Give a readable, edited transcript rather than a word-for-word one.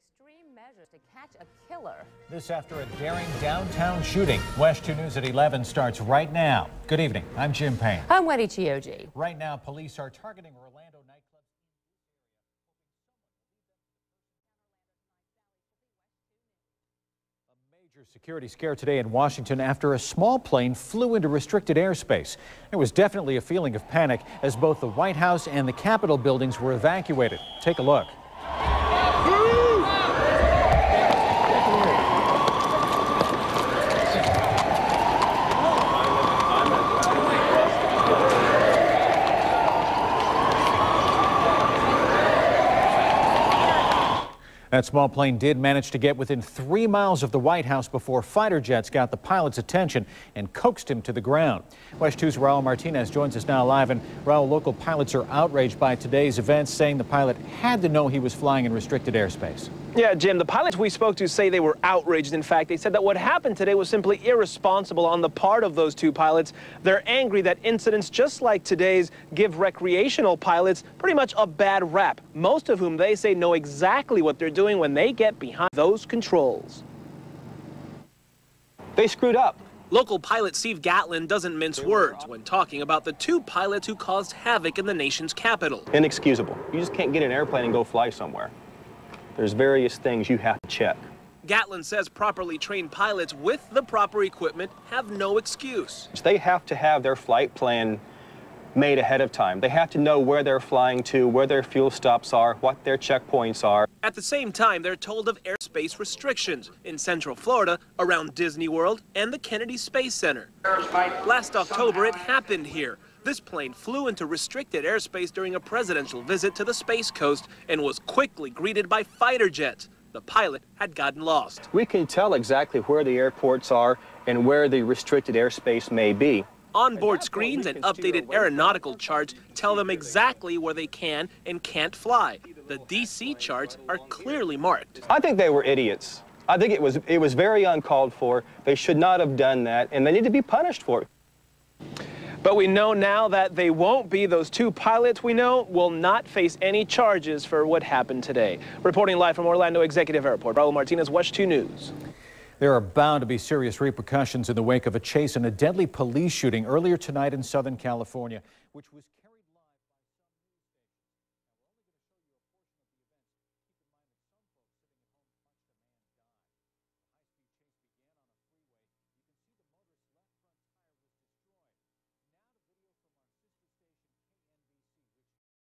extreme measures to catch a killer. This after a daring downtown shooting. WESH-TV News at 11 starts right now. Good evening. I'm Jim Payne. I'm Wendy Chioji. Right now, police are targeting Orlando nightclubs. A major security scare today in Washington after a small plane flew into restricted airspace. There was definitely a feeling of panic as both the White House and the Capitol buildings were evacuated. Take a look. That small plane did manage to get within 3 miles of the White House before fighter jets got the pilot's attention and coaxed him to the ground. WESH 2's Raul Martinez joins us now live. And Raul, local pilots are outraged by today's events, saying the pilot had to know he was flying in restricted airspace. Yeah, Jim, the pilots we spoke to say they were outraged. In fact, they said that what happened today was simply irresponsible on the part of those two pilots. They're angry that incidents just like today's give recreational pilots pretty much a bad rap, most of whom they say know exactly what they're doing when they get behind those controls. They screwed up. Local pilot Steve Gatlin doesn't mince words when talking about the two pilots who caused havoc in the nation's capital. Inexcusable. You just can't get in an airplane and go fly somewhere. There's various things you have to check. Gatlin says properly trained pilots with the proper equipment have no excuse. They have to have their flight plan made ahead of time. They have to know where they're flying to, where their fuel stops are, what their checkpoints are. At the same time, they're told of airspace restrictions in Central Florida, around Disney World and the Kennedy Space Center. Last October, it happened here. This plane flew into restricted airspace during a presidential visit to the Space Coast and was quickly greeted by fighter jets. The pilot had gotten lost. We can tell exactly where the airports are and where the restricted airspace may be. Onboard screens and updated aeronautical charts tell them exactly where they can and can't fly. The DC charts are clearly marked. I think they were idiots. I think it was very uncalled for. They should not have done that, and they need to be punished for it. But we know now that they won't be. Those two pilots we know will not face any charges for what happened today. Reporting live from Orlando Executive Airport, Raul Martinez, WESH-TV News. There are bound to be serious repercussions in the wake of a chase and a deadly police shooting earlier tonight in Southern California, which was